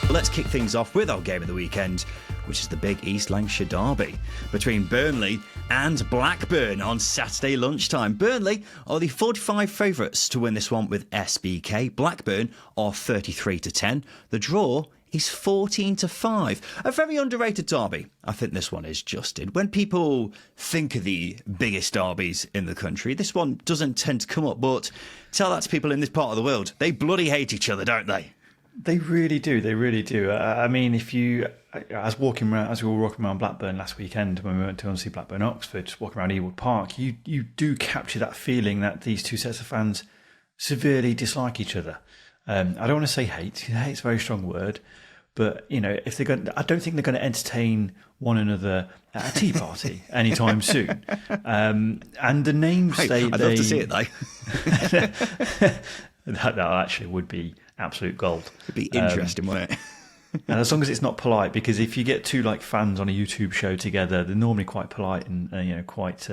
But let's kick things off with our game of the weekend, which is the big East Lancashire derby between Burnley and Blackburn on Saturday lunchtime. Burnley are the 45 favourites to win this one with SBK. Blackburn are 33-10. The draw is 14-5. A very underrated derby, I think this one is, Justin. When people think of the biggest derbies in the country, this one doesn't tend to come up, but tell that to people in this part of the world. They bloody hate each other, don't they? They really do. They really do. I mean, as we were walking around Blackburn last weekend when we went to see Blackburn Oxford, just walking around Ewood Park, you do capture that feeling that these two sets of fans severely dislike each other. I don't want to say hate. Hate's a very strong word, but if they're going, I don't think they're going to entertain one another at a tea party anytime soon. And the names I'd love to see it though. that actually would be absolute gold. It'd be interesting, wouldn't it? And as long as it's not polite, because if you get two fans on a YouTube show together, they're normally quite polite and quite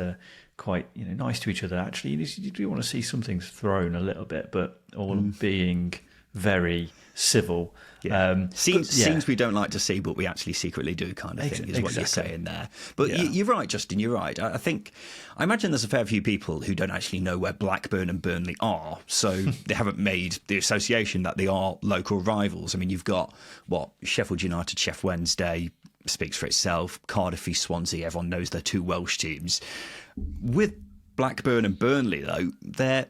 nice to each other. Actually, you do want to see some things thrown a little bit, but all being very civil. Yeah. Scenes we don't like to see, but we actually secretly do, kind of thing, is what you're saying there. But you're right, Justin, you're right. I imagine there's a fair few people who don't actually know where Blackburn and Burnley are, so they haven't made the association that they are local rivals. I mean, you've got, Sheffield United, Sheff Wednesday, speaks for itself. Cardiff v Swansea, everyone knows they're two Welsh teams. With Blackburn and Burnley, though, they're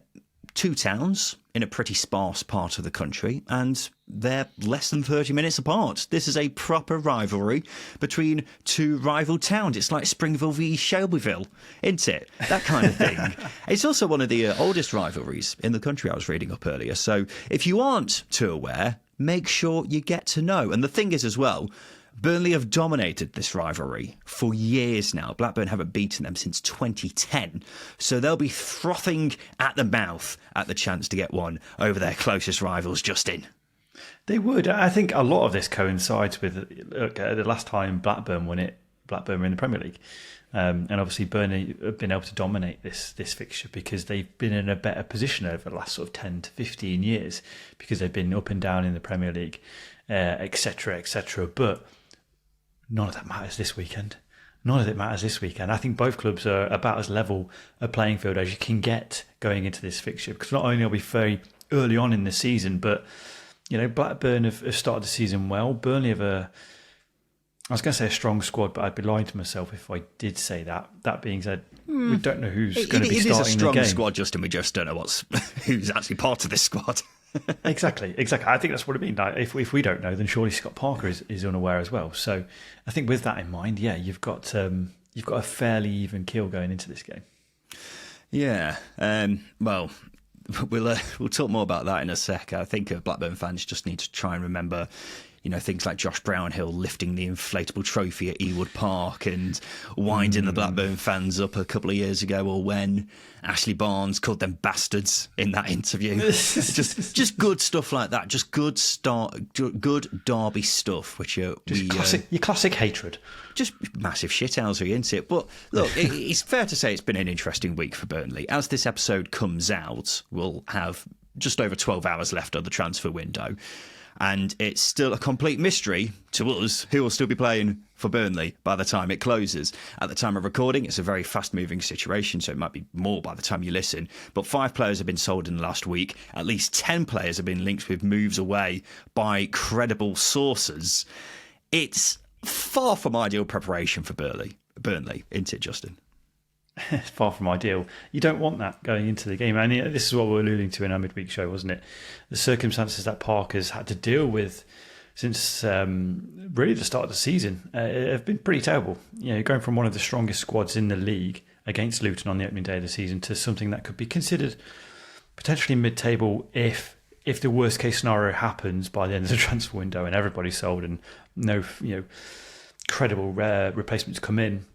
two towns in a pretty sparse part of the country, and they're less than 30 minutes apart. This is a proper rivalry between two rival towns. It's like Springville v Shelbyville, isn't it? That kind of thing. It's also one of the oldest rivalries in the country, I was reading up earlier. So if you aren't too aware, make sure you get to know. And the thing is as well, Burnley have dominated this rivalry for years now. Blackburn haven't beaten them since 2010. So they'll be frothing at the mouth at the chance to get one over their closest rivals, Justin. They would. I think a lot of this coincides with the last time Blackburn won it. Blackburn were in the Premier League. And obviously Burnley have been able to dominate this fixture because they've been in a better position over the last sort of 10 to 15 years because they've been up and down in the Premier League, etc., etc. But none of that matters this weekend. None of it matters this weekend. I think both clubs are about as level a playing field as you can get going into this fixture, because not only are we very early on in the season, but Blackburn have started the season well. Burnley have I was going to say a strong squad, but I'd be lying to myself if I did say that. That being said, we don't know who's going to be starting the game. It is a strong squad, Justin. We just don't know who's actually part of this squad. Exactly. I think that's what it means. Like, if we don't know, then surely Scott Parker is unaware as well. So I think with that in mind, you've got a fairly even keel going into this game. Yeah. Well, we'll talk more about that in a sec. I think Blackburn fans just need to try and remember, things like Josh Brownhill lifting the inflatable trophy at Ewood Park and winding the Blackburn fans up a couple of years ago, or when Ashley Barnes called them bastards in that interview. just good stuff like that. Just good derby stuff, which your classic hatred. Just massive shithousery, isn't it? But look, it's fair to say it's been an interesting week for Burnley. As this episode comes out, we'll have just over 12 hours left of the transfer window. And it's still a complete mystery to us who will still be playing for Burnley by the time it closes. At the time of recording, it's a very fast-moving situation, so it might be more by the time you listen. But 5 players have been sold in the last week. At least 10 players have been linked with moves away by credible sources. It's far from ideal preparation for Burnley, isn't it, Justin? It's far from ideal. You don't want that going into the game. And this is what we were alluding to in our midweek show, wasn't it? The circumstances that Parker's had to deal with since really the start of the season have been pretty terrible. Going from one of the strongest squads in the league against Luton on the opening day of the season to something that could be considered potentially mid-table if the worst case scenario happens by the end of the transfer window and everybody's sold and no credible replacements come in.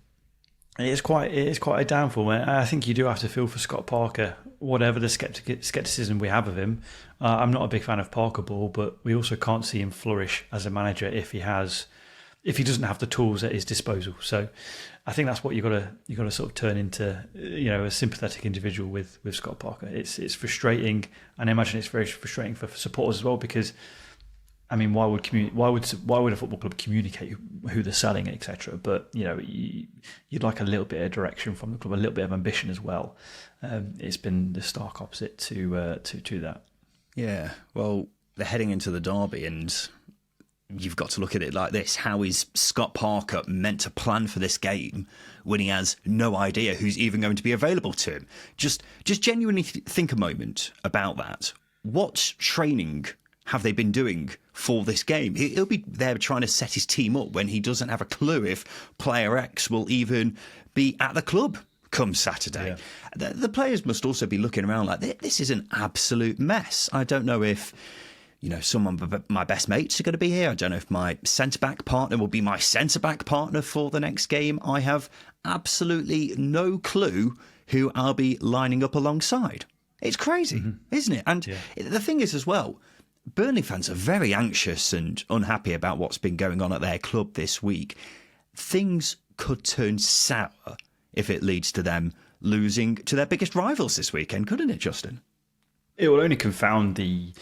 It is quite a downfall. I think you do have to feel for Scott Parker, whatever the scepticism we have of him. I'm not a big fan of Parker Ball, but we also can't see him flourish as a manager if he doesn't have the tools at his disposal. So I think that's what you got to sort of turn into, a sympathetic individual with Scott Parker. It's frustrating, and I imagine it's very frustrating for supporters as well, because I mean, why would a football club communicate who they're selling, etc.? But you'd like a little bit of direction from the club, a little bit of ambition as well. It's been the stark opposite to that. Yeah, well, they're heading into the derby, and you've got to look at it like this: how is Scott Parker meant to plan for this game when he has no idea who's even going to be available to him? Just genuinely think a moment about that. What training have they been doing for this game? He'll be there trying to set his team up when he doesn't have a clue if player X will even be at the club come Saturday. Yeah. The players must also be looking around like, this is an absolute mess. I don't know if some of my best mates are going to be here. I don't know if my centre-back partner will be my centre-back partner for the next game. I have absolutely no clue who I'll be lining up alongside. It's crazy, isn't it? And the thing is as well, Burnley fans are very anxious and unhappy about what's been going on at their club this week. Things could turn sour if it leads to them losing to their biggest rivals this weekend, couldn't it, Justin? It will only confound the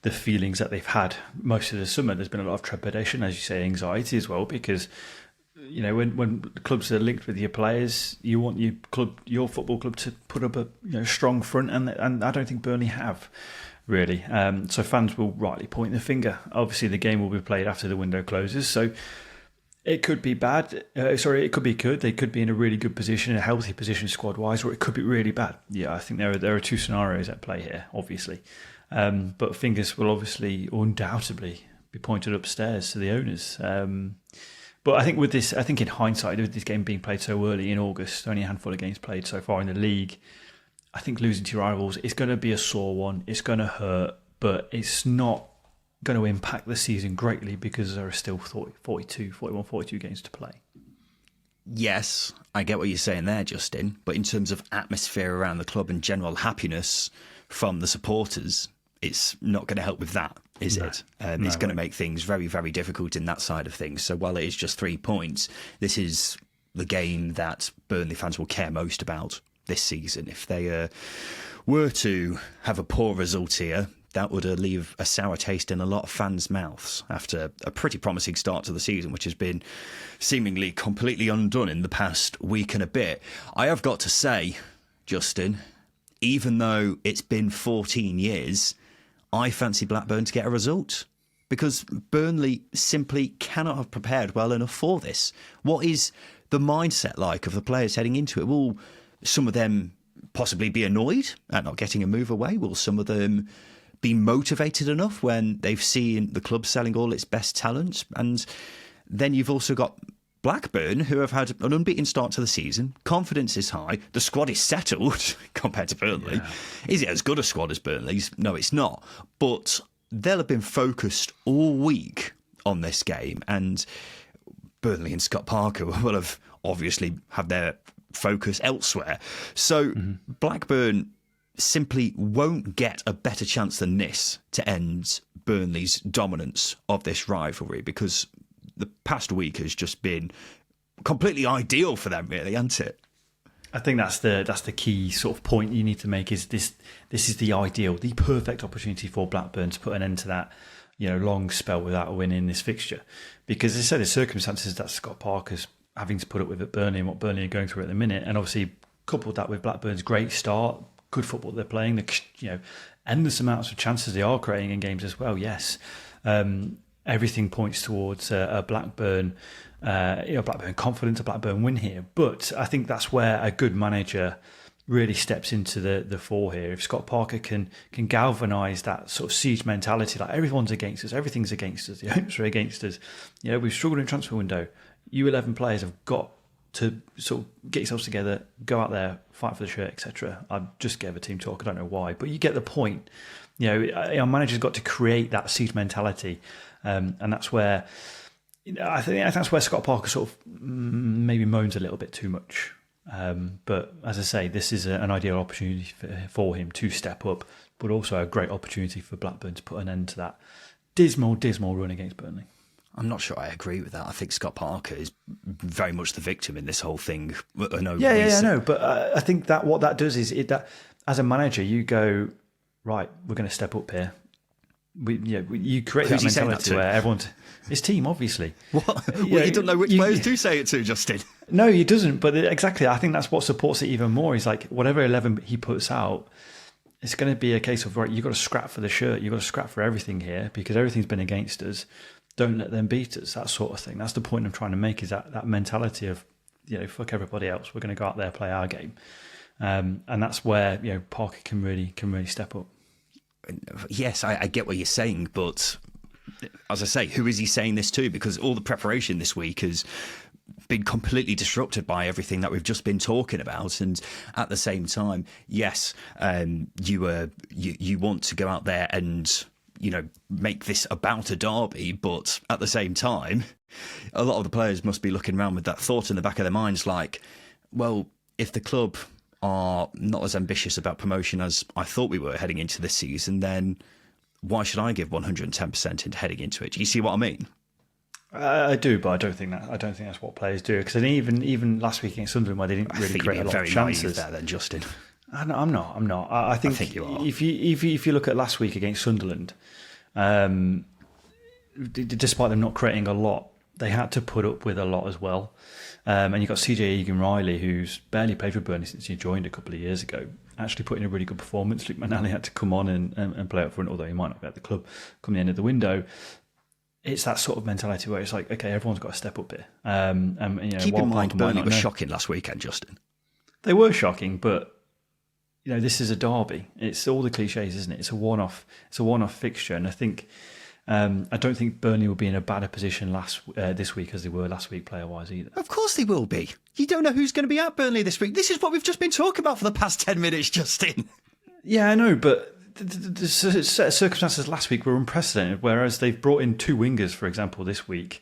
feelings that they've had most of the summer. There's been a lot of trepidation, as you say, anxiety as well, because when clubs are linked with your players, you want your football club to put up a strong front, and I don't think Burnley have. Really. So fans will rightly point the finger. Obviously, the game will be played after the window closes, so it could be bad. It could be good. They could be in a really good position, a healthy position squad-wise, or it could be really bad. Yeah, I think there are two scenarios at play here, obviously. But fingers will obviously, undoubtedly, be pointed upstairs to the owners. But I think in hindsight, with this game being played so early in August, only a handful of games played so far in the league, I think losing to your rivals, it's going to be a sore one. It's going to hurt, but it's not going to impact the season greatly because there are still 41, 42 games to play. Yes, I get what you're saying there, Justin. But in terms of atmosphere around the club and general happiness from the supporters, it's not going to help with that, is it? It's going to make things very, very difficult in that side of things. So while it is just 3 points, this is the game that Burnley fans will care most about this season. If they were to have a poor result here, that would leave a sour taste in a lot of fans' mouths after a pretty promising start to the season, which has been seemingly completely undone in the past week and a bit. I have got to say, Justin, even though it's been 14 years, I fancy Blackburn to get a result, because Burnley simply cannot have prepared well enough for this. What is the mindset like of the players heading into it? Will some of them possibly be annoyed at not getting a move away? Will some of them be motivated enough when they've seen the club selling all its best talent? And then you've also got Blackburn, who have had an unbeaten start to the season. Confidence is high. The squad is settled compared to Burnley. Yeah. Is it as good a squad as Burnley's? No, it's not. But they'll have been focused all week on this game. And Burnley and Scott Parker will have obviously had their focus elsewhere. So Blackburn simply won't get a better chance than this to end Burnley's dominance of this rivalry, because the past week has just been completely ideal for them, really, hasn't it? I think that's the key sort of point you need to make, is this is the ideal, the perfect opportunity for Blackburn to put an end to that long spell without a win in this fixture. Because as I said, the circumstances that Scott Parker's having to put up with at Burnley and what Burnley are going through at the minute, and obviously coupled that with Blackburn's great start, good football they're playing, endless amounts of chances they are creating in games as well. Yes, everything points towards a Blackburn, Blackburn confidence, a Blackburn win here. But I think that's where a good manager really steps into the fore here. If Scott Parker can galvanise that sort of siege mentality, like everyone's against us, everything's against us, the owners are against us. We've struggled in transfer window. You 11 players have got to sort of get yourselves together, go out there, fight for the shirt, etc. I just gave a team talk. I don't know why, but you get the point. Our manager's got to create that siege mentality, and that's where I think that's where Scott Parker sort of maybe moans a little bit too much. But as I say, this is an ideal opportunity for him to step up, but also a great opportunity for Blackburn to put an end to that dismal run against Burnley. I'm not sure I agree with that. I think Scott Parker is very much the victim in this whole thing. I know. But I think that what that does is that as a manager, you go, right, we're going to step up here. You create that mentality where everyone's his team, obviously. What? You don't know which players do say it to, Justin. No, he doesn't. But exactly, I think that's what supports it even more. He's like, whatever 11 he puts out, it's going to be a case of, right, you've got to scrap for the shirt. You've got to scrap for everything here because everything's been against us. Don't let them beat us, that sort of thing. That's the point I'm trying to make, is that mentality of, fuck everybody else. We're going to go out there, play our game. And that's where, Parker can really step up. Yes, I get what you're saying, but as I say, who is he saying this to? Because all the preparation this week has been completely disrupted by everything that we've just been talking about. And at the same time, yes, you want to go out there and make this about a derby, but at the same time, a lot of the players must be looking around with that thought in the back of their minds, like, well, if the club are not as ambitious about promotion as I thought we were heading into this season, then why should I give 110% into heading into it? Do you see what I mean? I do, but I don't think that's what players do. Because even last week against Sunderland, where they didn't really create a lot of chances. There, then, Justin. I'm not. I think you are. If you look at last week against Sunderland, despite them not creating a lot, they had to put up with a lot as well. And you've got CJ Egan-Riley, who's barely played for Burnley since he joined a couple of years ago, actually put in a really good performance. Luke Manali had to come on and play up front, although he might not be at the club come the end of the window. It's that sort of mentality where it's like, okay, everyone's got to step up here. Keep in mind, Burnley was shocking last weekend, Justin. They were shocking, but this is a derby. It's all the cliches, isn't it? It's a one-off fixture, and I think I don't think Burnley will be in a better position this week as they were last week player-wise either. Of course they will be. You don't know who's going to be at Burnley this week. This is what we've just been talking about for the past 10 minutes, Justin. Yeah, I know, but the circumstances last week were unprecedented, whereas they've brought in two wingers, for example, this week,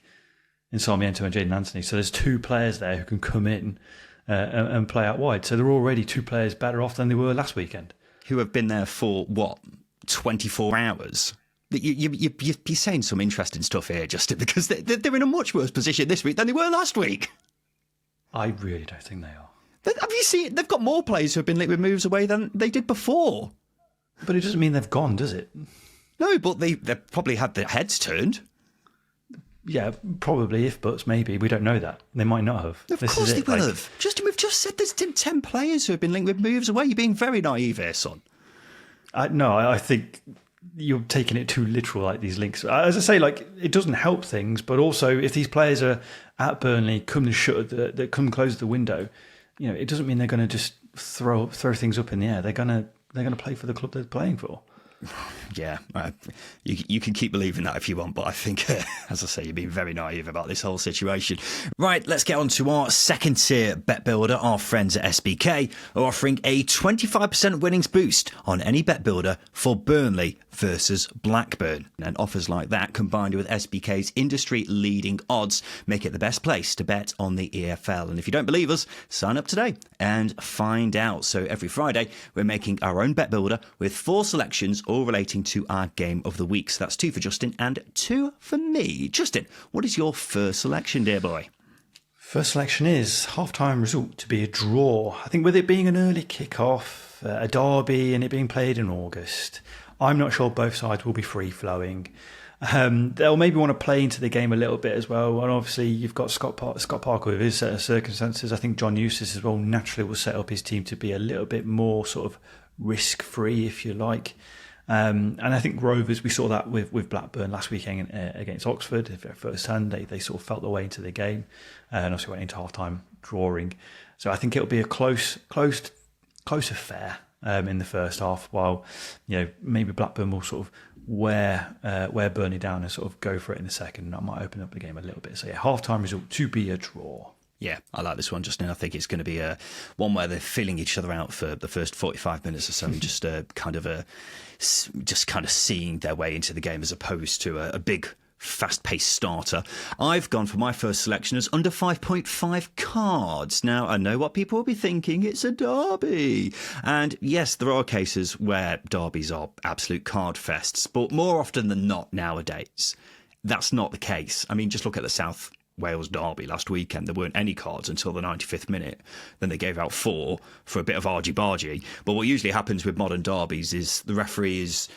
in Sarmiento and Jayden Anthony. So there's two players there who can come in and play out wide. So they're already two players better off than they were last weekend. Who have been there for, 24 hours? You're saying some interesting stuff here, Justin, because they're in a much worse position this week than they were last week. I really don't think they are. Have you seen? They've got more players who have been linked with moves away than they did before. But it doesn't mean they've gone, does it? No, but they've probably had their heads turned. Yeah, probably, if buts, maybe. We don't know that. They might not have. Of course they will have. Justin, we've just said there's 10 players who have been linked with moves away. You're being very naive here, son. I think you're taking it too literal, like these links. As I say, it doesn't help things, but also if these players are at Burnley, come close the window, it doesn't mean they're going to just throw things up in the air. They're going to play for the club they're playing for. Yeah, you can keep believing that if you want, but I think, as I say, you're being very naive about this whole situation. Right, let's get on to our second tier bet builder. Our friends at SBK are offering a 25% winnings boost on any bet builder for Burnley versus Blackburn. And offers like that, combined with SBK's industry-leading odds, make it the best place to bet on the EFL. And if you don't believe us, sign up today and find out. So every Friday, we're making our own bet builder with 4 selections, all relating to our game of the week. So that's 2 for Justin and 2 for me. Justin, what is your first selection, dear boy? First selection is half-time result to be a draw. I think with it being an early kick-off, a derby, and it being played in August, I'm not sure both sides will be free-flowing. They'll maybe want to play into the game a little bit as well. And obviously, you've got Scott Parker with his set of circumstances. I think John Eustace as well naturally will set up his team to be a little bit more sort of risk-free, if you like. And I think Rovers, we saw that with Blackburn last weekend against Oxford. Firsthand, they sort of felt their way into the game and also went into half-time drawing. So I think it'll be a close affair in the first half, while maybe Blackburn will sort of wear Burnley down and sort of go for it in the second. And that might open up the game a little bit. So yeah, half-time result to be a draw. Yeah, I like this one, Justin. I think it's going to be one where they're feeling each other out for the first 45 minutes or so, and just kind of seeing their way into the game as opposed to a big, fast-paced starter. I've gone for my first selection as under 5.5 cards. Now, I know what people will be thinking. It's a derby. And yes, there are cases where derbies are absolute card fests, but more often than not nowadays, that's not the case. I mean, just look at the South Wales derby last weekend. There weren't any cards until the 95th minute. Then they gave out 4 for a bit of argy-bargy. But what usually happens with modern derbies is the referee is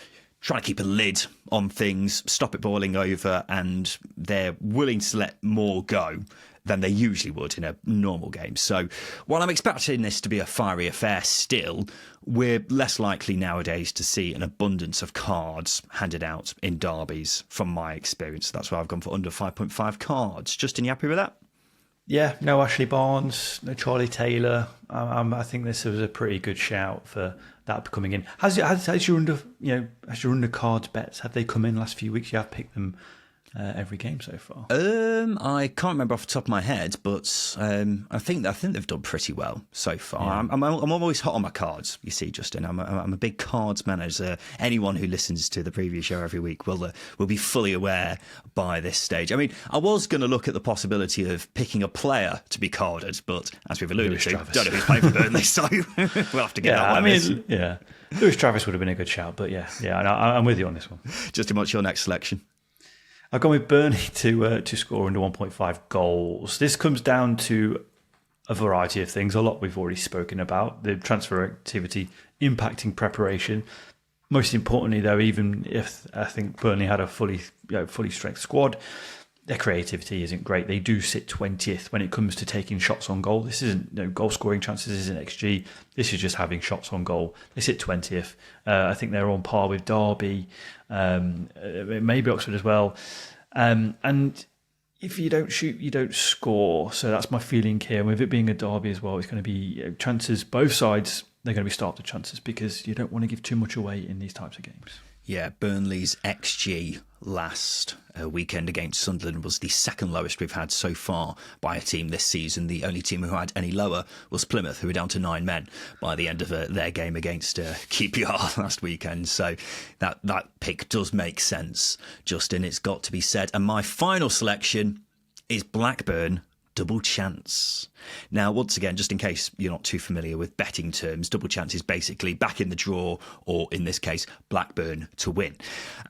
trying to keep a lid on things, stop it boiling over, and they're willing to let more go than they usually would in a normal game. So while I'm expecting this to be a fiery affair still, we're less likely nowadays to see an abundance of cards handed out in derbies from my experience. That's why I've gone for under 5.5 cards. Justin, you happy with that? Yeah, no Ashley Barnes, no Charlie Taylor. I think this was a pretty good shout for that coming in. Has your under cards bets, have they come in last few weeks? You have picked them every game so far. I can't remember off the top of my head, but I think they've done pretty well so far. Yeah. I'm always hot on my cards. You see, Justin, I'm a big cards man. As anyone who listens to the preview show every week will be fully aware by this stage. I mean, I was going to look at the possibility of picking a player to be carded, but as we've alluded to, don't know who's playing for Burnley, so we'll have to get that one. Lewis Travis would have been a good shout, but I'm with you on this one. Justin, what's your next selection? I've gone with Burnley to score under 1.5 goals. This comes down to a variety of things. A lot we've already spoken about. The transfer activity impacting preparation. Most importantly, though, even if I think Burnley had a fully strength squad, their creativity isn't great. They do sit 20th when it comes to taking shots on goal. This isn't goal scoring chances, isn't XG. This is just having shots on goal. They sit 20th. I think they're on par with Derby, maybe Oxford as well. And if you don't shoot, you don't score. So that's my feeling here. With it being a derby as well, it's going to be chances, both sides, they're going to be starter chances because you don't want to give too much away in these types of games. Yeah, Burnley's XG last weekend against Sunderland was the second lowest we've had so far by a team this season. The only team who had any lower was Plymouth, who were down to 9 men by the end of their game against QPR last weekend. So that pick does make sense, Justin. It's got to be said. And my final selection is Blackburn. Double chance. Now, once again, just in case you're not too familiar with betting terms, double chance is basically back in the draw, or in this case, Blackburn to win.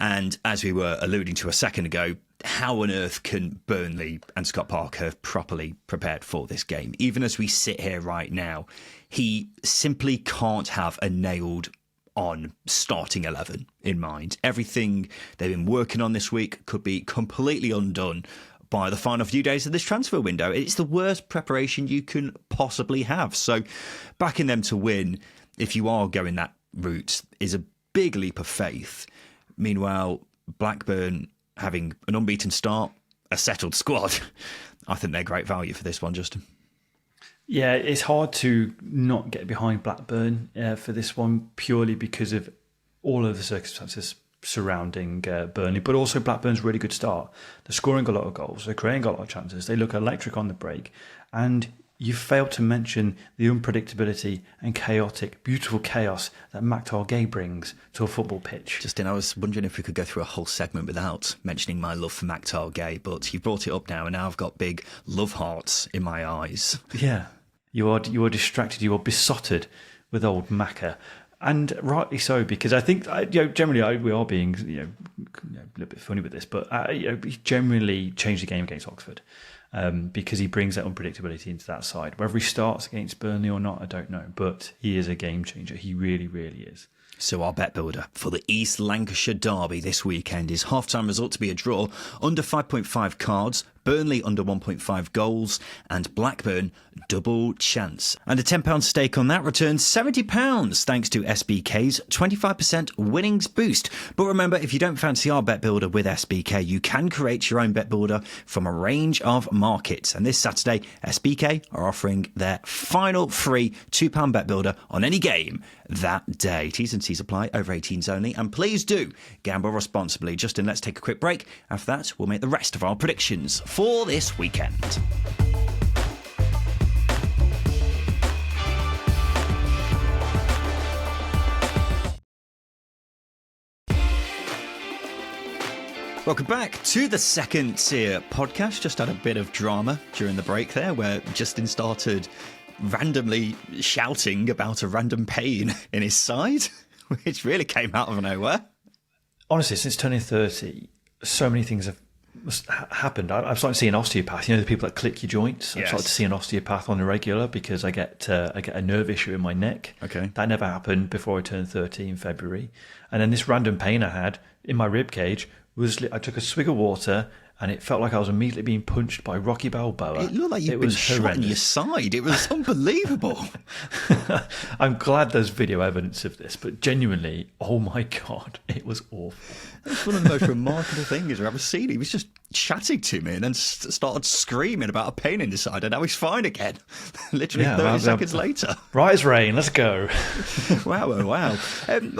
And as we were alluding to a second ago, how on earth can Burnley and Scott Parker have properly prepared for this game? Even as we sit here right now, he simply can't have a nailed on starting 11 in mind. Everything they've been working on this week could be completely undone by the final few days of this transfer window. It's the worst preparation you can possibly have. So backing them to win, if you are going that route, is a big leap of faith. Meanwhile, Blackburn having an unbeaten start, a settled squad, I think they're great value for this one, Justin. Yeah, it's hard to not get behind Blackburn for this one, purely because of all of the circumstances surrounding Burnley, but also Blackburn's really good start. They're scoring a lot of goals, they're creating a lot of chances, they look electric on the break, and you failed to mention the unpredictability and chaotic, beautiful chaos that Maktar Gay brings to a football pitch. Justin, I was wondering if we could go through a whole segment without mentioning my love for Maktar Gay, but you brought it up now, and now I've got big love hearts in my eyes. Yeah, you are distracted, you are besotted with old Macca. And rightly so, because I think generally we are being a little bit funny with this, but he generally changed the game against Oxford because he brings that unpredictability into that side. Whether he starts against Burnley or not, I don't know, but he is a game changer. He really, really is. So our bet builder for the East Lancashire derby this weekend is half-time result to be a draw, under 5.5 cards, Burnley under 1.5 goals, and Blackburn double chance. And a £10 stake on that returns £70 thanks to SBK's 25% winnings boost. But remember, if you don't fancy our bet builder with SBK, you can create your own bet builder from a range of markets. And this Saturday, SBK are offering their final free £2 bet builder on any game that day. T's and C's apply, over 18s only. And please do gamble responsibly. Justin, let's take a quick break. After that, we'll make the rest of our predictions for this weekend. Welcome back to the Second Tier podcast. Just had a bit of drama during the break there where Justin started randomly shouting about a random pain in his side, which really came out of nowhere. Honestly, since turning 30, so many things have happened. I'm starting to see an osteopath. The people that click your joints. I've Yes. started to see an osteopath on a regular because I get a nerve issue in my neck. Okay. That never happened before I turned 30 in February. And then this random pain I had in my rib cage was I took a swig of water and it felt like I was immediately being punched by Rocky Balboa. It looked like you'd been shot in your side. It was unbelievable. I'm glad there's video evidence of this, but genuinely, oh my God, it was awful. That's one of the most remarkable things I've ever seen. He was just chatting to me and then started screaming about a pain in his side, and now he's fine again. Literally 30 seconds later. Right as rain, let's go. Wow. Well,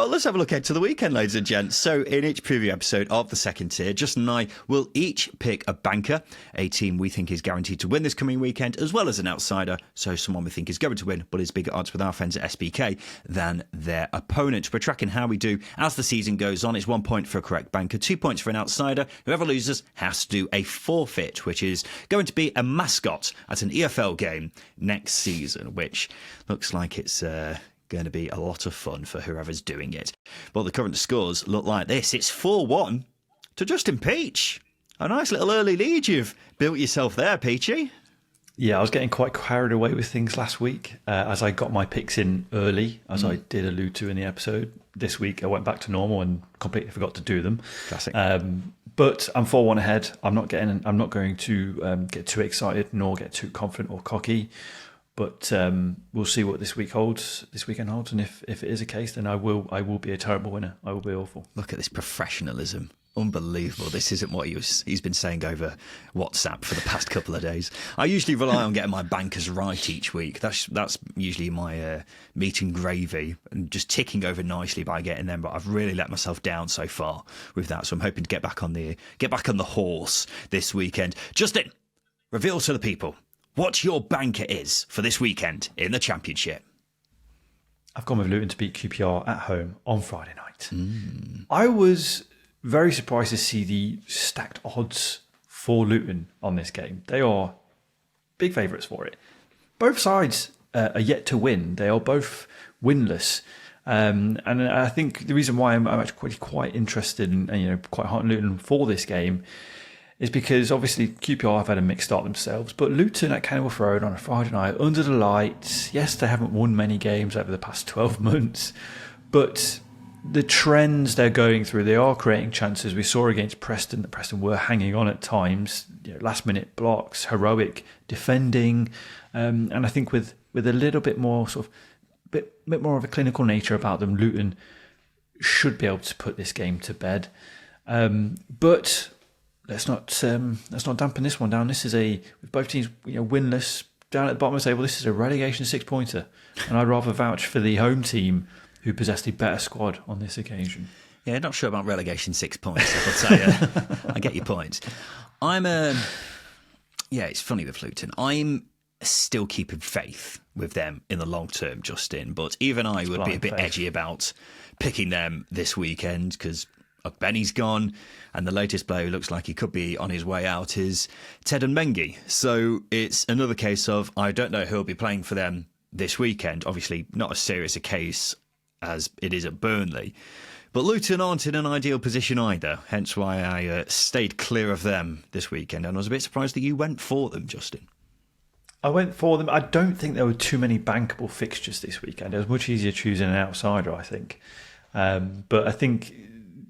let's have a look ahead to the weekend, ladies and gents. So in each preview episode of the second tier, Justin and I will each pick a banker, a team we think is guaranteed to win this coming weekend, as well as an outsider, so someone we think is going to win but is bigger odds with our friends at SBK than their opponent. We're tracking how we do as the season goes on. It's 1 point for a correct banker, 2 points for an outsider. Whoever loses has to do a forfeit, which is going to be a mascot at an EFL game next season, which looks like it's going to be a lot of fun for whoever's doing it. Well, the current scores look like this. It's 4-1 to Justin Peach. A nice little early lead you've built yourself there, Peachy. Yeah, I was getting quite carried away with things last week as I got my picks in early, as I did allude to in the episode. This week I went back to normal and completely forgot to do them. Classic. But I'm 4-1 ahead. I'm not going to get too excited nor get too confident or cocky. But we'll see what this weekend holds, and if it is a case, then I will be a terrible winner. I will be awful. Look at this professionalism. Unbelievable. This isn't what he's been saying over WhatsApp for the past couple of days. I usually rely on getting my bankers right each week. That's usually my meat and gravy, and just ticking over nicely by getting them. But I've really let myself down so far with that. So I'm hoping to get back on the horse this weekend. Justin, reveal to the people what your banker is for this weekend in the Championship. I've gone with Luton to beat QPR at home on Friday night. I was very surprised to see the stacked odds for Luton on this game. They are big favourites for it. Both sides are yet to win. They are both winless. And I think the reason why I'm actually quite interested and quite hot on Luton for this game is because obviously QPR have had a mixed start themselves, but Luton at Kenilworth Road on a Friday night under the lights. Yes, they haven't won many games over the past 12 months, but the trends they're going through, they are creating chances. We saw against Preston that Preston were hanging on at times, last-minute blocks, heroic defending, and I think with a little bit more bit more of a clinical nature about them, Luton should be able to put this game to bed. But let's not dampen this one down. This is with both teams winless down at the bottom of the table. This is a relegation 6-pointer, and I'd rather vouch for the home team who possessed a better squad on this occasion. Yeah, not sure about relegation 6 points, I'll tell you. I get your point. It's funny with Luton. I'm still keeping faith with them in the long term, Justin, but even I would be a bit edgy about picking them this weekend because Benny's gone, and the latest player who looks like he could be on his way out is Ted and Mengi. So it's another case of I don't know who'll be playing for them this weekend. Obviously, not as serious a case as it is at Burnley. But Luton aren't in an ideal position either, hence why I stayed clear of them this weekend, and I was a bit surprised that you went for them, Justin. I went for them. I don't think there were too many bankable fixtures this weekend. It was much easier choosing an outsider, I think. But I think,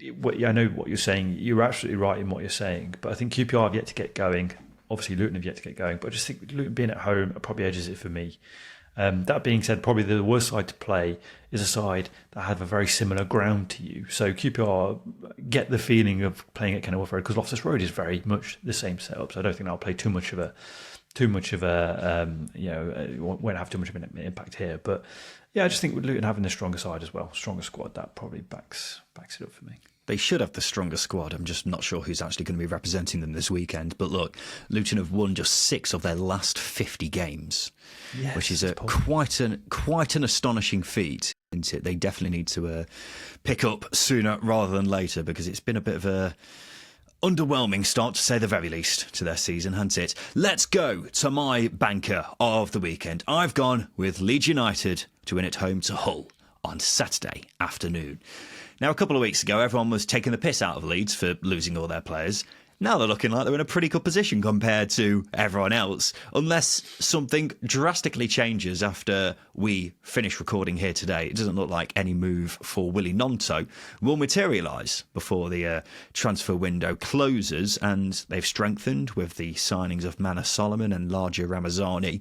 I know what you're saying. You're absolutely right in what you're saying. But I think QPR have yet to get going. Obviously, Luton have yet to get going. But I just think Luton being at home probably edges it for me. That being said, probably the worst side to play is a side that have a very similar ground to you. So QPR get the feeling of playing at Kenilworth Road because Loftus Road is very much the same setup. So I don't think that'll play too much of a won't have too much of an impact here. But yeah, I just think with Luton having the stronger side as well, stronger squad, that probably backs it up for me. They should have the stronger squad. I'm just not sure who's actually going to be representing them this weekend. But look, Luton have won just 6 of their last 50 games, yes, which is quite an astonishing feat, isn't it? They definitely need to pick up sooner rather than later because it's been a bit of a underwhelming start, to say the very least, to their season, hasn't it? Let's go to my banker of the weekend. I've gone with Leeds United to win at home to Hull on Saturday afternoon. Now, a couple of weeks ago, everyone was taking the piss out of Leeds for losing all their players. now they're looking like they're in a pretty good position compared to everyone else, unless something drastically changes after we finish recording here today. It doesn't look like any move for Willie Gnonto will materialise before the transfer window closes, and they've strengthened with the signings of Mana Solomon and Larger Ramazani.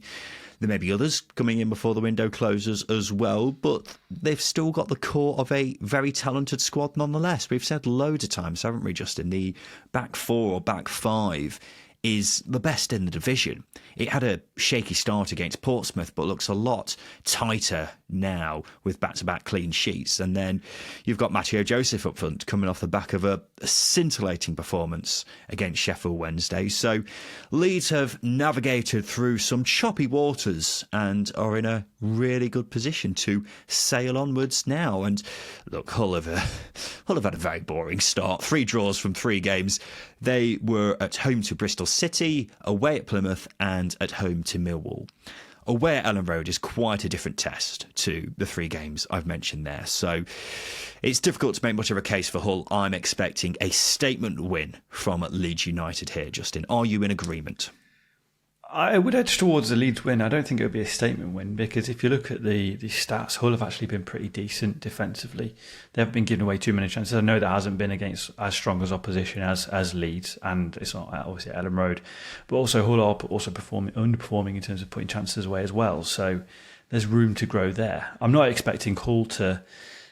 There may be others coming in before the window closes as well, but they've still got the core of a very talented squad nonetheless. We've said loads of times, haven't we, Justin? The back four or back five is the best in the division. It had a shaky start against Portsmouth, but looks a lot tighter now with back-to-back clean sheets. And then you've got Matteo Joseph up front coming off the back of a scintillating performance against Sheffield Wednesday. So Leeds have navigated through some choppy waters and are in a really good position to sail onwards now. And look, Hull have had a very boring start. 3 draws from 3 games. They were at home to Bristol City, away at Plymouth, and at home to Millwall. Away at Elland Road is quite a different test to the 3 games I've mentioned there. So it's difficult to make much of a case for Hull. I'm expecting a statement win from Leeds United here, Justin. Are you in agreement? I would edge towards the Leeds win. I don't think it would be a statement win, because if you look at the stats, Hull have actually been pretty decent defensively. They haven't been giving away too many chances. I know that hasn't been against as strong as opposition as Leeds, and it's not obviously at Elland Road. But also Hull are also underperforming in terms of putting chances away as well. So there's room to grow there. I'm not expecting Hull to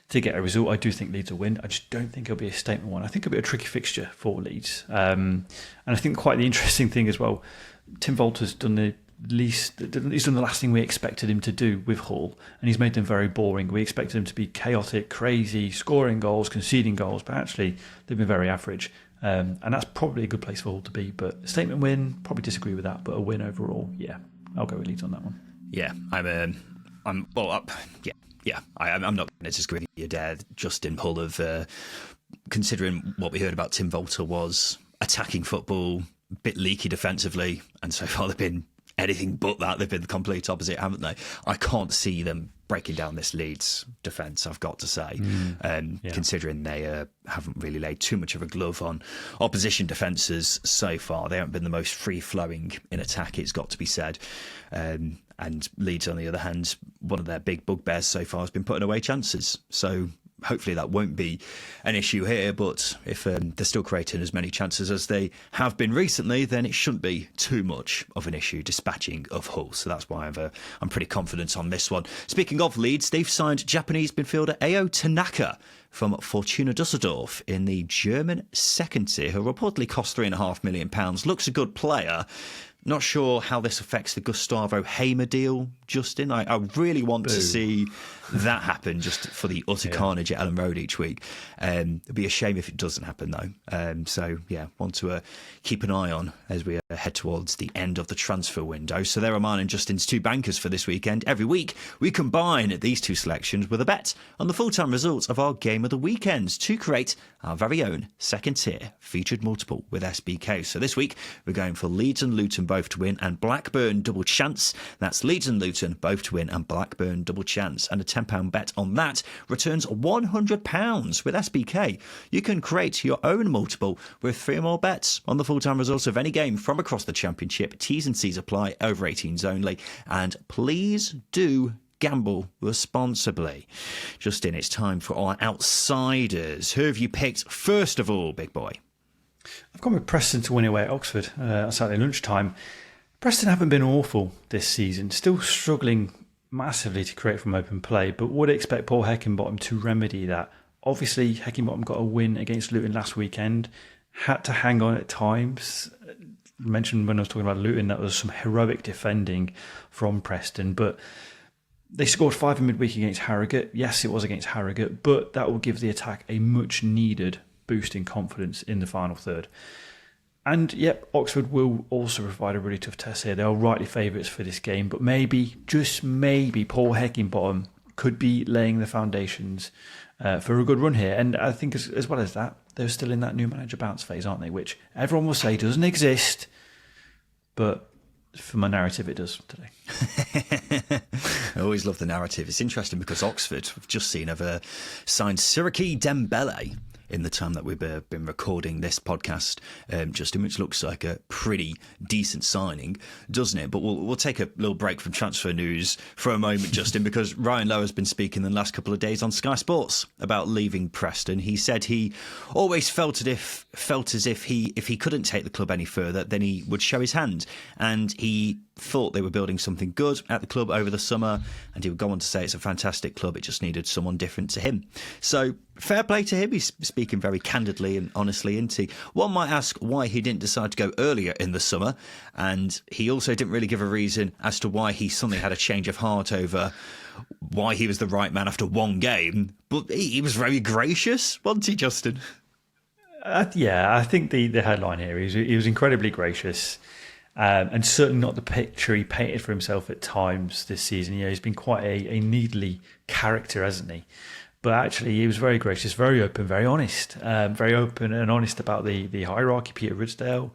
get a result. I do think Leeds will win. I just don't think it'll be a statement one. I think it'll be a tricky fixture for Leeds. And I think quite the interesting thing as well, Tim Volter's done he's done the last thing we expected him to do with Hull, and he's made them very boring. We expected them to be chaotic, crazy, scoring goals, conceding goals, but actually they've been very average. And that's probably a good place for Hull to be. But a statement win, probably disagree with that, but a win overall, yeah, I'll go with Leeds on that one. Yeah, I'm not going to disagree with you there, Justin. Hull of considering what we heard about Tim Volter was attacking football, a bit leaky defensively, and so far they've been anything but that. They've been the complete opposite, haven't they? I can't see them breaking down this Leeds defence, I've got to say, considering they haven't really laid too much of a glove on opposition defences so far. They haven't been the most free-flowing in attack, it's got to be said. And Leeds, on the other hand, one of their big bugbears so far has been putting away chances. So hopefully that won't be an issue here, but if they're still creating as many chances as they have been recently, then it shouldn't be too much of an issue dispatching of Hull. So that's why I'm pretty confident on this one. Speaking of Leeds, they've signed Japanese midfielder Ao Tanaka from Fortuna Dusseldorf in the German second tier, who reportedly cost £3.5 million. Looks a good player. Not sure how this affects the Gustavo Hamer deal, Justin. I really want to see that happen, just for the utter carnage at Elland Road each week. It'd be a shame if it doesn't happen, though. So, want to keep an eye on as we head towards the end of the transfer window. So there are mine and Justin's 2 bankers for this weekend. Every week, we combine these 2 selections with a bet on the full-time results of our game of the weekend to create our very own second tier featured multiple with SBK. So this week, we're going for Leeds and Luton both to win and Blackburn double chance. That's Leeds and Luton both to win and Blackburn double chance. And a £10 bet on that returns £100 with SBK. You can create your own multiple with 3 or more bets on the full-time results of any game from across the Championship. T's and C's apply, over 18s only. And please do gamble responsibly. Justin, it's time for our outsiders. Who have you picked first of all, big boy? I've gone with Preston to win away at Oxford on Saturday lunchtime. Preston haven't been awful this season, still struggling massively to create from open play, but would expect Paul Heckingbottom to remedy that. Obviously, Heckingbottom got a win against Luton last weekend, had to hang on at times. I mentioned when I was talking about Luton, that was some heroic defending from Preston, but they scored 5 in midweek against Harrogate. Yes, it was against Harrogate, but that will give the attack a much needed boost in confidence in the final third. And yep, Oxford will also provide a really tough test here. They are rightly favourites for this game, but maybe, just maybe, Paul Heckingbottom could be laying the foundations for a good run here. And I think as well as that, they're still in that new manager bounce phase, aren't they? Which everyone will say doesn't exist, but for my narrative, it does today. I always love the narrative. It's interesting because Oxford, we've just seen, have signed Siriki Dembele in the time that we've been recording this podcast, Justin, which looks like a pretty decent signing, doesn't it? But we'll take a little break from transfer news for a moment, Justin, because Ryan Lowe has been speaking in the last couple of days on Sky Sports about leaving Preston. He said he always felt as if he couldn't take the club any further, then he would show his hand. And he thought they were building something good at the club over the summer, and he would go on to say it's a fantastic club, it just needed someone different to him. So fair play to him, he's speaking very candidly and honestly, isn't he? One might ask why he didn't decide to go earlier in the summer, and he also didn't really give a reason as to why he suddenly had a change of heart over why he was the right man after one game, but he was very gracious, wasn't he, Justin? Yeah, I think the headline here is he was incredibly gracious. And certainly not the picture he painted for himself at times this season. He's been quite a needly character, hasn't he? But actually, he was very gracious, very open, very honest. Very open and honest about the hierarchy, Peter Ridsdale.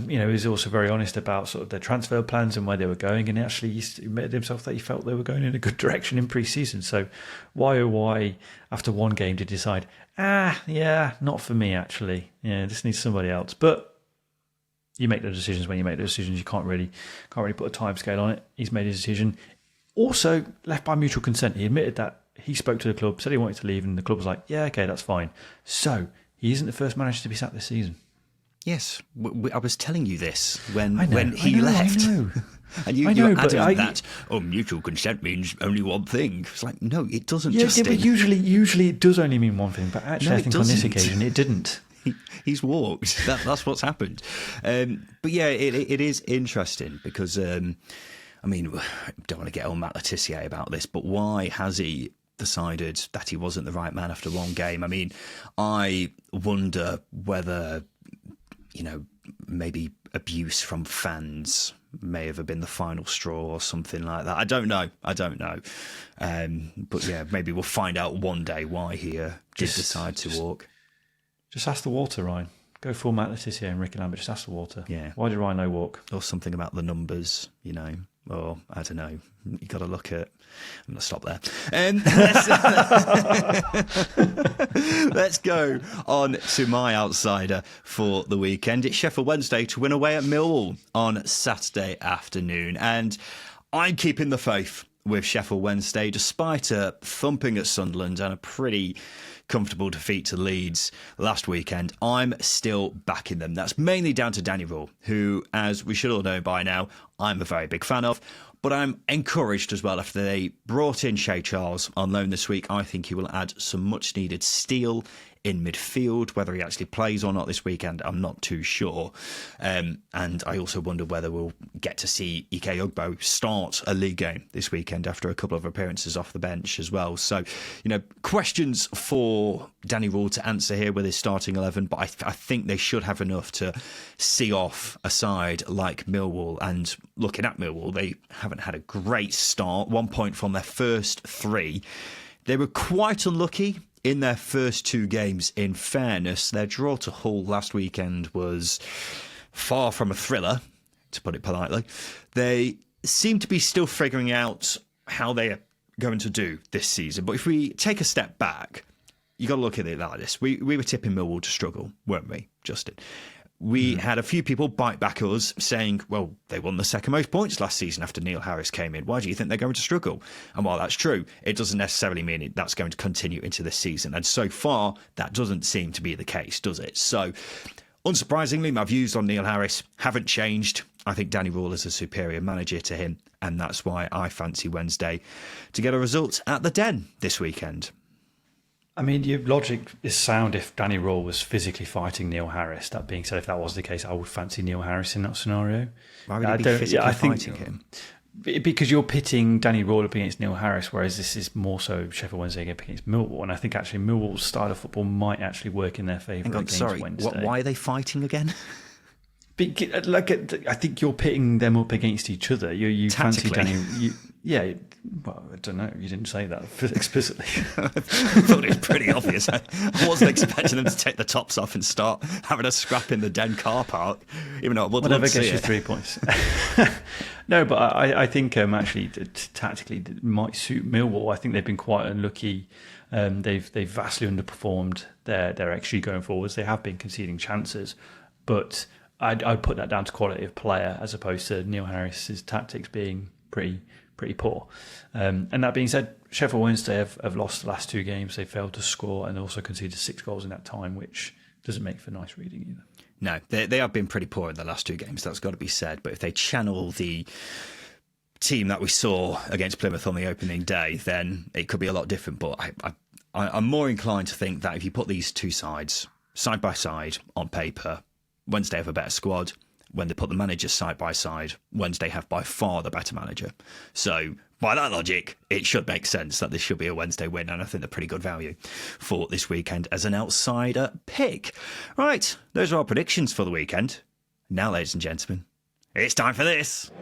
He was also very honest about sort of their transfer plans and where they were going. And actually, he admitted himself that he felt they were going in a good direction in pre-season. So why, after one game, did he decide, not for me, actually. Yeah, this needs somebody else. But you make the decisions when you make the decisions. You can't really put a timescale on it. He's made his decision. Also, left by mutual consent. He admitted that he spoke to the club, said he wanted to leave, and the club was like, yeah, okay, that's fine. So he isn't the first manager to be sacked this season. Yes, I was telling you this when he left. I know. And you're adamant that mutual consent means only one thing. It's like, no, it doesn't, Justin. Yeah, but usually it does only mean one thing, but actually I think on this occasion it didn't. He's walked. That's what's happened. But yeah, it is interesting because, I don't want to get on Matt Le Tissier about this, but why has he decided that he wasn't the right man after one game? I mean, I wonder whether, maybe abuse from fans may have been the final straw or something like that. I don't know. But yeah, maybe we'll find out one day why he did decide to walk. Just ask the water, Ryan. Go full Matt Le Tissier and Ricky Lambert. Just ask the water. Yeah. Why did Ryan Lowe walk? Or something about the numbers, or I don't know. You got to look at. I'm going to stop there. Let's go on to my outsider for the weekend. It's Sheffield Wednesday to win away at Millwall on Saturday afternoon, and I'm keeping the faith with Sheffield Wednesday despite a thumping at Sunderland and a pretty comfortable defeat to Leeds last weekend. I'm still backing them. That's mainly down to Danny Rule, who, as we should all know by now, I'm a very big fan of. But I'm encouraged as well after they brought in Shea Charles on loan this week. I think he will add some much needed steel in midfield. Whether he actually plays or not this weekend, I'm not too sure. And I also wonder whether we'll get to see Ike Ugbo start a league game this weekend after a couple of appearances off the bench as well. So, questions for Danny Rule to answer here with his starting 11, but I think they should have enough to see off a side like Millwall. And looking at Millwall, they haven't had a great start. 1 point from their first 3. They were quite unlucky in their first 2 games, in fairness. Their draw to Hull last weekend was far from a thriller, to put it politely. They seem to be still figuring out how they are going to do this season. But if we take a step back, you got to look at it like this. We were tipping Millwall to struggle, weren't we, Justin? We had a few people bite back us saying, well, they won the second most points last season after Neil Harris came in. Why do you think they're going to struggle? And while that's true, it doesn't necessarily mean that's going to continue into this season. And so far, that doesn't seem to be the case, does it? So, unsurprisingly, my views on Neil Harris haven't changed. I think Danny Rule is a superior manager to him, and that's why I fancy Wednesday to get a result at the Den this weekend. I mean, your logic is sound if Danny Rule was physically fighting Neil Harris. That being said, if that was the case, I would fancy Neil Harris in that scenario. Why would he be physically fighting him? Because you're pitting Danny Rule up against Neil Harris, whereas this is more so Sheffield Wednesday up against Millwall. And I think actually Millwall's style of football might actually work in their favour against Wednesday. Why are they fighting again? I think you're pitting them up against each other. You fancy Danny. Well, I don't know. You didn't say that explicitly. I thought it was pretty obvious. I wasn't expecting them to take the tops off and start having a scrap in the Den car park, even though I would love to see it. Whatever gets you 3 points. No, but I think actually tactically it might suit Millwall. I think they've been quite unlucky They've vastly underperformed their XG going forwards. They have been conceding chances, but I'd put that down to quality of player as opposed to Neil Harris's tactics being pretty poor. And that being said, Sheffield Wednesday have lost the last 2 games. They failed to score and also conceded 6 goals in that time, which doesn't make for nice reading either. No, they have been pretty poor in the last 2 games. That's got to be said. But if they channel the team that we saw against Plymouth on the opening day, then it could be a lot different. But I'm more inclined to think that if you put these 2 sides side by side on paper, Wednesday have a better squad. When they put the managers side by side, Wednesday have by far the better manager. So by that logic, it should make sense that this should be a Wednesday win, and I think they're pretty good value for this weekend as an outsider pick. Right, those are our predictions for the weekend. Now, ladies and gentlemen, it's time for this.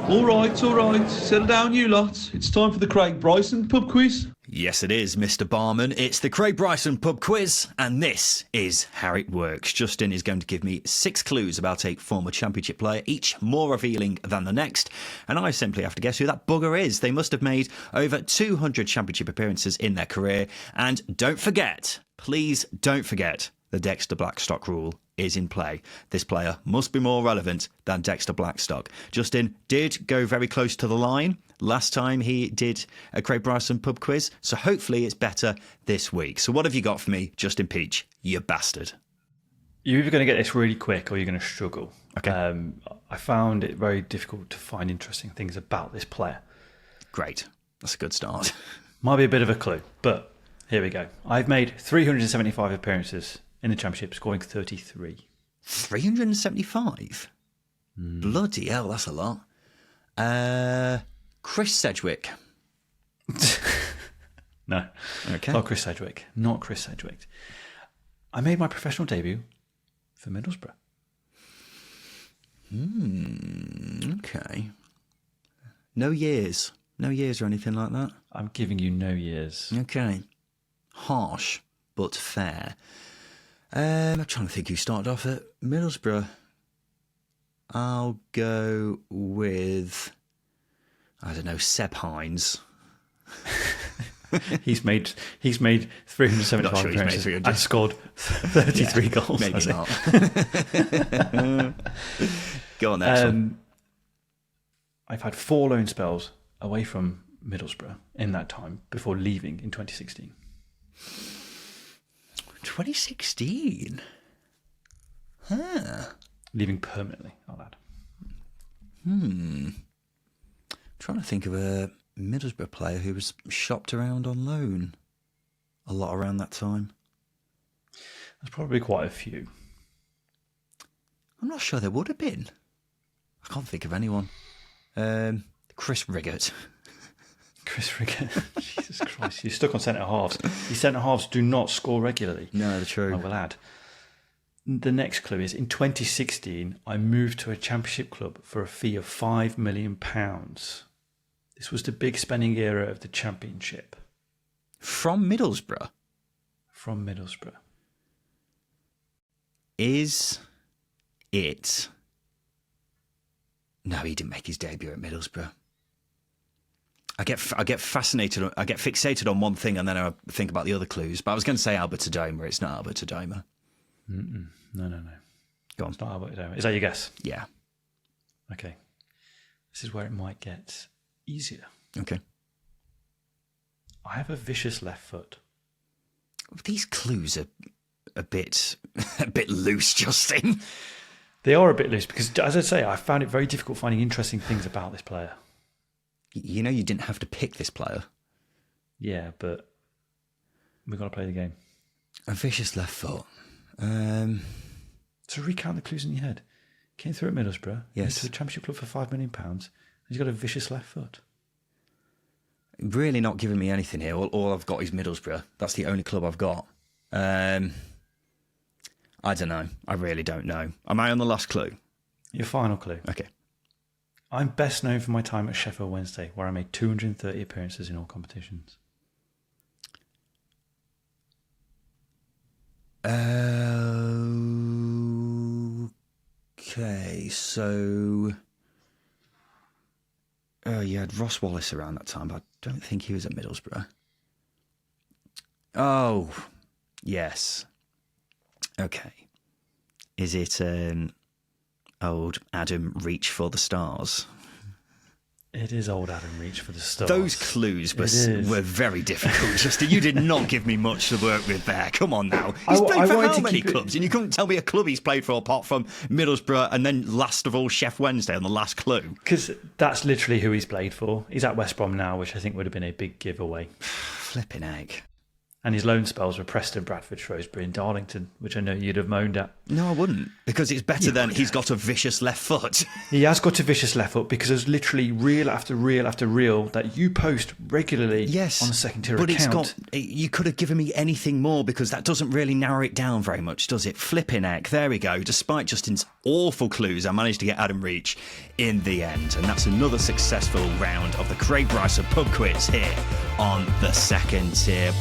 All right. Settle down, you lot. It's time for the Craig Bryson pub quiz. Yes, it is, Mr. Barman. It's the Craig Bryson pub quiz, and this is how it works. Justin is going to give me 6 clues about a former Championship player, each more revealing than the next, and I simply have to guess who that bugger is. They must have made over 200 Championship appearances in their career, and don't forget, please don't forget, the Dexter Blackstock rule is in play. This player must be more relevant than Dexter Blackstock. Justin did go very close to the line last time he did a Craig Bryson pub quiz, so hopefully it's better this week. So what have you got for me, Justin Peach, you bastard? You're either going to get this really quick or you're going to struggle. Okay. I found it very difficult to find interesting things about this player. Great. That's a good start. Might be a bit of a clue, but here we go. I've made 375 appearances in the Championship, scoring 33. 375? Bloody hell, that's a lot. Chris Sedgwick. No. Okay. Not Chris Sedgwick. Not Chris Sedgwick. I made my professional debut for Middlesbrough. Okay. No years. No years or anything like that? I'm giving you no years. Okay. Harsh, but fair. I'm trying to think who started off at Middlesbrough. I'll go with, I don't know, Seb Hines. He's made 375 appearances and scored 33 goals. Maybe not. Go on, next one. I've had 4 loan spells away from Middlesbrough in that time before leaving in 2016. 2016? Huh. Leaving permanently, I'll add. Trying to think of a Middlesbrough player who was shopped around on loan a lot around that time. There's probably quite a few. I'm not sure there would have been. I can't think of anyone. Chris Riggott. Chris Riggott. Jesus Christ. You're stuck on centre-halves. These centre-halves do not score regularly. No, they're true. I will add. The next clue is, in 2016, I moved to a Championship club for a fee of £5 million. This was the big spending era of the Championship. From Middlesbrough? From Middlesbrough. Is it... No, he didn't make his debut at Middlesbrough. I get fascinated, I get fixated on one thing and then I think about the other clues. But I was going to say Albert Adoma. It's not Albert Adoma. No. Go on. It's not Albert Adoma. Is that your guess? Yeah. Okay. This is where it might get easier. Okay. I have a vicious left foot. These clues are a bit loose, Justin. They are a bit loose because, as I say, I found it very difficult finding interesting things about this player. You know you didn't have to pick this player. Yeah, but we've got to play the game. A vicious left foot. So recount the clues in your head. Came through at Middlesbrough. Yes. Went to the Championship club for £5 million. And he's got a vicious left foot. Really not giving me anything here. All I've got is Middlesbrough. That's the only club I've got. I don't know. I really don't know. Am I on the last clue? Your final clue. Okay. I'm best known for my time at Sheffield Wednesday, where I made 230 appearances in all competitions. Okay, so... you had Ross Wallace around that time, but I don't think he was at Middlesbrough. Oh, yes. Okay. Is it old Adam Reach for the Stars? It is old Adam Reach for the Stars. Those clues were very difficult, Justin. You did not give me much to work with there. Come on now. He's played for how many clubs? And you couldn't tell me a club he's played for apart from Middlesbrough and then last of all Sheff Wednesday on the last clue. Because that's literally who he's played for. He's at West Brom now, which I think would have been a big giveaway. Flipping egg. And his loan spells were Preston, Bradford, Shrewsbury and Darlington, which I know you'd have moaned at. No, I wouldn't, because it's better than he's got a vicious left foot. He has got a vicious left foot because there's literally reel after reel after reel that you post regularly on a second-tier account. You could have given me anything more because that doesn't really narrow it down very much, does it? Flipping heck. There we go. Despite Justin's awful clues, I managed to get Adam Reach in the end. And that's another successful round of the Craig Bryson pub quiz here on the second tier.